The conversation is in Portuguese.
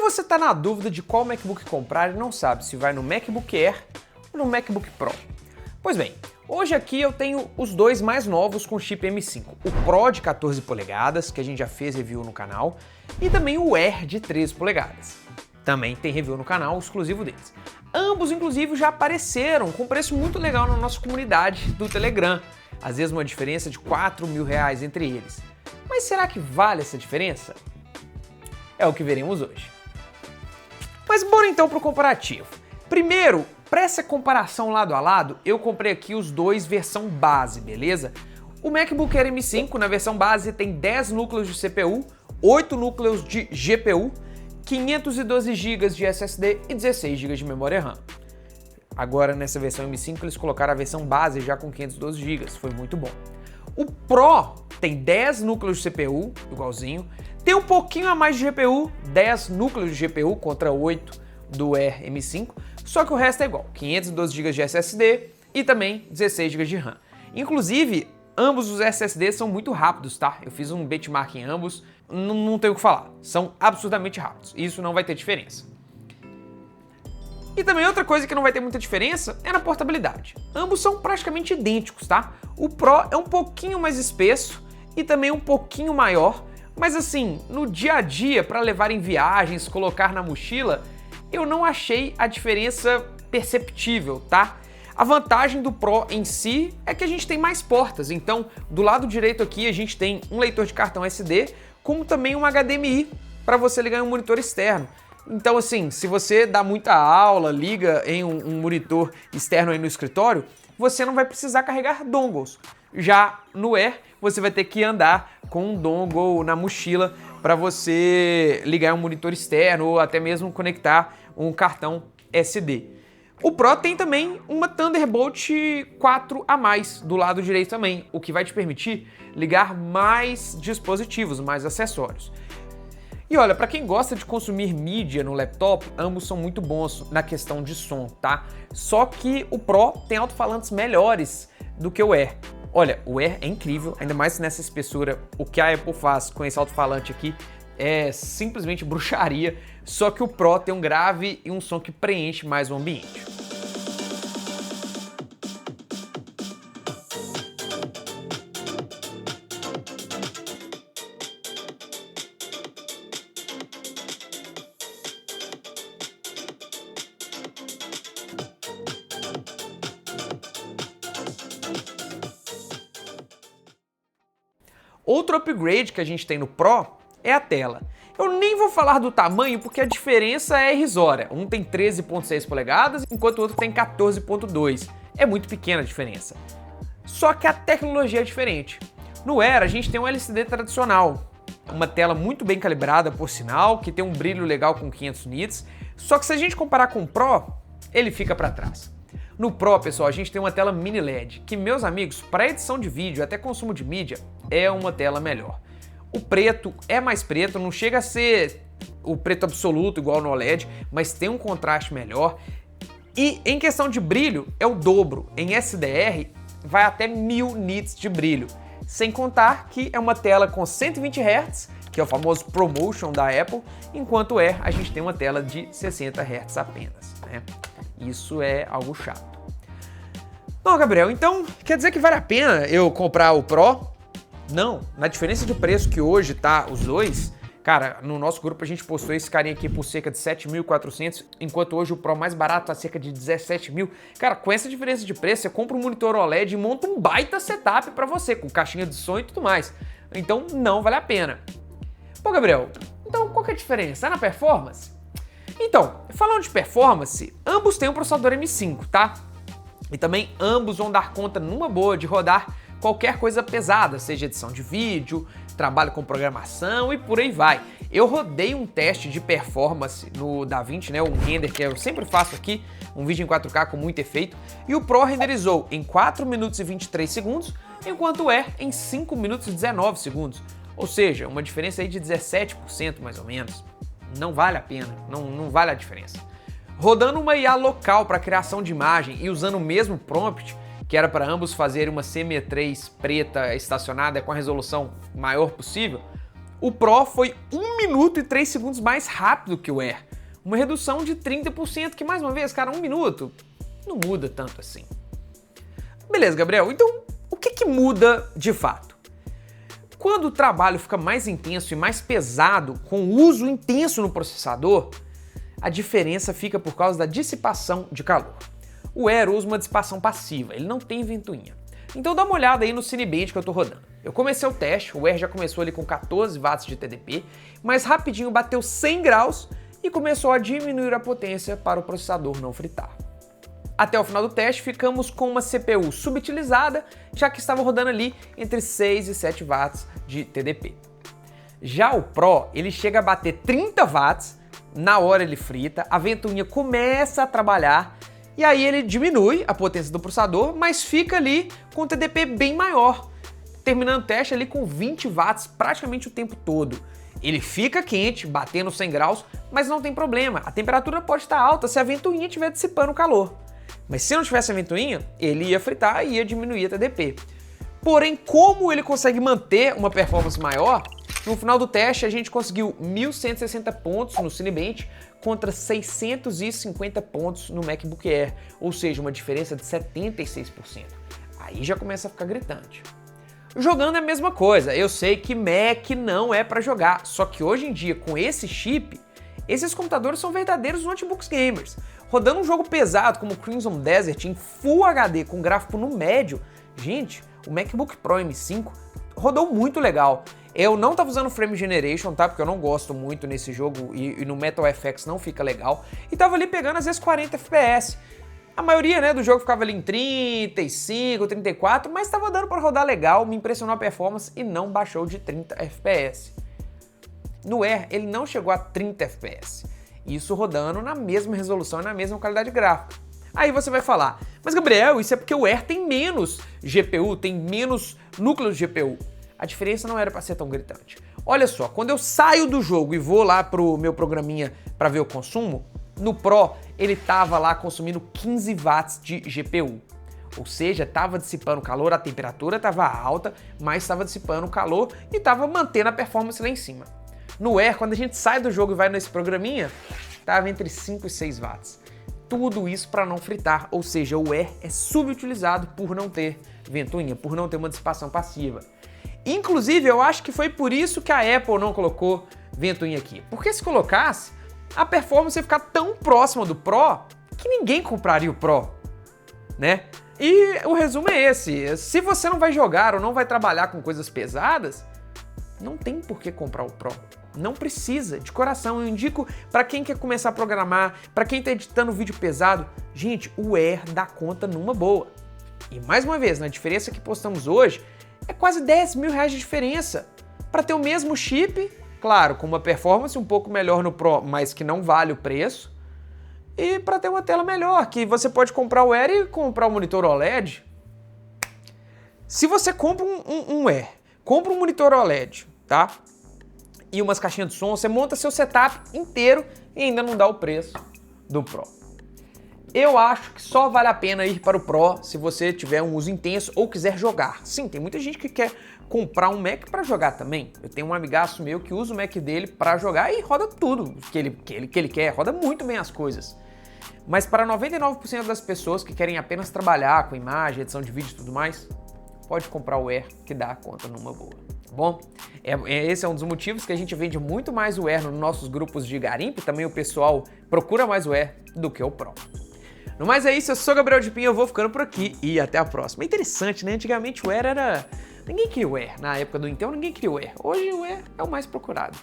você está na dúvida de qual MacBook comprar e não sabe se vai no MacBook Air ou no MacBook Pro? Pois bem, hoje aqui eu tenho os dois mais novos com chip M5. O Pro de 14 polegadas, que a gente já fez review no canal, e também o Air de 13 polegadas. Também tem review no canal exclusivo deles. Ambos, inclusive, já apareceram com preço muito legal na nossa comunidade do Telegram. Às vezes uma diferença de R$4.000 entre eles. Mas será que vale essa diferença? É o que veremos hoje. Mas bora então para o comparativo. Primeiro, para essa comparação lado a lado, eu comprei aqui os dois versão base, beleza? O MacBook Air M5 na versão base tem 10 núcleos de CPU, 8 núcleos de GPU, 512 GB de SSD e 16 GB de memória RAM. Agora nessa versão M5 eles colocaram a versão base já com 512 GB, foi muito bom. O Pro tem 10 núcleos de CPU, igualzinho, tem um pouquinho a mais de GPU, 10 núcleos de GPU contra 8 do Air M5, só que o resto é igual, 512 GB de SSD e também 16 GB de RAM. Inclusive, ambos os SSDs são muito rápidos, tá? Eu fiz um benchmark em ambos, não tenho o que falar, são absurdamente rápidos, isso não vai ter diferença. E também outra coisa que não vai ter muita diferença é na portabilidade. Ambos são praticamente idênticos, tá? O Pro é um pouquinho mais espesso e também um pouquinho maior, mas assim, no dia a dia, para levar em viagens, colocar na mochila, eu não achei a diferença perceptível, tá? A vantagem do Pro em si é que a gente tem mais portas, então do lado direito aqui a gente tem um leitor de cartão SD, como também um HDMI para você ligar em um monitor externo. Então assim, se você dá muita aula, liga em um monitor externo aí no escritório, você não vai precisar carregar dongles. Já no Air, você vai ter que andar com um dongle na mochila para você ligar um monitor externo ou até mesmo conectar um cartão SD. O Pro tem também uma Thunderbolt 4 a mais do lado direito também, o que vai te permitir ligar mais dispositivos, mais acessórios. E olha, para quem gosta de consumir mídia no laptop, ambos são muito bons na questão de som, tá? Só que o Pro tem alto-falantes melhores do que o Air. Olha, o Air é incrível, ainda mais nessa espessura. O que a Apple faz com esse alto-falante aqui é simplesmente bruxaria, só que o Pro tem um grave e um som que preenche mais o ambiente. Outro upgrade que a gente tem no Pro é a tela. Eu nem vou falar do tamanho porque a diferença é irrisória. Um tem 13.6 polegadas, enquanto o outro tem 14.2. É muito pequena a diferença. Só que a tecnologia é diferente. No Air a gente tem um LCD tradicional, uma tela muito bem calibrada por sinal, que tem um brilho legal com 500 nits, só que se a gente comparar com o Pro, ele fica para trás. No Pro, pessoal, a gente tem uma tela mini LED, que, meus amigos, para edição de vídeo, até consumo de mídia, é uma tela melhor. O preto é mais preto, não chega a ser o preto absoluto igual no OLED, mas tem um contraste melhor. E em questão de brilho, é o dobro. Em SDR, vai até 1000 nits de brilho. Sem contar que é uma tela com 120 Hz, que é o famoso ProMotion da Apple, enquanto o Air a gente tem uma tela de 60 Hz apenas, né? Isso é algo chato. Bom, Gabriel, então quer dizer que vale a pena eu comprar o Pro? Não, na diferença de preço que hoje tá os dois, cara, no nosso grupo a gente postou esse carinha aqui por cerca de 7.400, enquanto hoje o Pro mais barato tá cerca de 17.000. Cara, com essa diferença de preço, você compra um monitor OLED e monta um baita setup pra você, com caixinha de som e tudo mais. Então não vale a pena. Pô, Gabriel, então qual que é a diferença? É na performance? Então, falando de performance, ambos têm um processador M5, tá? E também ambos vão dar conta numa boa de rodar qualquer coisa pesada, seja edição de vídeo, trabalho com programação e por aí vai. Eu rodei um teste de performance no DaVinci, né, um render que eu sempre faço aqui, um vídeo em 4K com muito efeito, e o Pro renderizou em 4 minutos e 23 segundos, enquanto o Air em 5 minutos e 19 segundos. Ou seja, uma diferença aí de 17% mais ou menos. Não vale a pena, não vale a diferença. Rodando uma IA local para criação de imagem e usando o mesmo prompt, que era para ambos fazerem uma C63 preta estacionada com a resolução maior possível, O Pro foi 1 minuto e 3 segundos mais rápido que o Air. Uma redução de 30%, que mais uma vez, cara, 1 minuto não muda tanto assim. Beleza, Gabriel, então o que muda de fato? Quando o trabalho fica mais intenso e mais pesado, com o uso intenso no processador, a diferença fica por causa da dissipação de calor. O Air usa uma dissipação passiva, ele não tem ventoinha. Então dá uma olhada aí no Cinebench que eu tô rodando. Eu comecei o teste, o Air já começou ali com 14 watts de TDP, mas rapidinho bateu 100 graus e começou a diminuir a potência para o processador não fritar. Até o final do teste ficamos com uma CPU subutilizada, já que estava rodando ali entre 6 e 7 watts de TDP. Já o Pro, ele chega a bater 30 watts, na hora ele frita, a ventoinha começa a trabalhar e aí ele diminui a potência do processador, mas fica ali com o TDP bem maior, terminando o teste ali com 20 watts praticamente o tempo todo. Ele fica quente, batendo 100 graus, mas não tem problema, a temperatura pode estar alta se a ventoinha estiver dissipando o calor. Mas se não tivesse a ventoinha, ele ia fritar e ia diminuir a TDP. Porém, como ele consegue manter uma performance maior, no final do teste a gente conseguiu 1.160 pontos no Cinebench contra 650 pontos no MacBook Air, ou seja, uma diferença de 76%. Aí já começa a ficar gritante. Jogando é a mesma coisa, eu sei que Mac não é para jogar, só que hoje em dia com esse chip, esses computadores são verdadeiros notebooks gamers. Rodando um jogo pesado como Crimson Desert em Full HD com gráfico no médio, gente, o MacBook Pro M5 rodou muito legal. Eu não tava usando Frame Generation, tá? Porque eu não gosto muito nesse jogo e no Metal FX não fica legal. E tava ali pegando às vezes 40 FPS. A maioria, né, do jogo ficava ali em 35, 34, mas tava dando para rodar legal, me impressionou a performance e não baixou de 30 FPS. No Air, ele não chegou a 30 FPS. Isso rodando na mesma resolução e na mesma qualidade gráfica. Aí você vai falar, mas Gabriel, isso é porque o Air tem menos GPU, tem menos núcleos de GPU. A diferença não era para ser tão gritante. Olha só, quando eu saio do jogo e vou lá pro meu programinha para ver o consumo, no Pro ele tava lá consumindo 15 watts de GPU. Ou seja, estava dissipando calor, a temperatura estava alta, mas estava dissipando o calor e estava mantendo a performance lá em cima. No Air, quando a gente sai do jogo e vai nesse programinha, estava entre 5 e 6 watts. Tudo isso para não fritar, ou seja, o Air é subutilizado por não ter ventoinha, por não ter uma dissipação passiva. Inclusive, eu acho que foi por isso que a Apple não colocou ventoinha aqui. Porque se colocasse, a performance ia ficar tão próxima do Pro que ninguém compraria o Pro, né? E o resumo é esse, se você não vai jogar ou não vai trabalhar com coisas pesadas, não tem por que comprar o Pro. Não precisa, de coração, eu indico para quem quer começar a programar, para quem tá editando vídeo pesado, gente, o Air dá conta numa boa. E mais uma vez, na diferença que postamos hoje, é quase 10 mil reais de diferença. Para ter o mesmo chip, claro, com uma performance um pouco melhor no Pro, mas que não vale o preço, e para ter uma tela melhor, que você pode comprar o Air e comprar um monitor OLED. Se você compra um Air, compra um monitor OLED, tá? E umas caixinhas de som, você monta seu setup inteiro e ainda não dá o preço do Pro. Eu acho que só vale a pena ir para o Pro se você tiver um uso intenso ou quiser jogar. Sim, tem muita gente que quer comprar um Mac para jogar também. Eu tenho um amigaço meu que usa o Mac dele para jogar e roda tudo que ele quer, roda muito bem as coisas. Mas para 99% das pessoas que querem apenas trabalhar com imagem, edição de vídeo e tudo mais, pode comprar o Air que dá a conta numa boa. Bom, esse é um dos motivos que a gente vende muito mais o Air nos nossos grupos de garimpo, também o pessoal procura mais o Air do que o Pro. No mais é isso, eu sou o Gabriel de Pinho, eu vou ficando por aqui e até a próxima. É interessante, né? Antigamente o Air era... Ninguém queria o Air. Na época do Intel ninguém queria o Air. Hoje o Air é o mais procurado.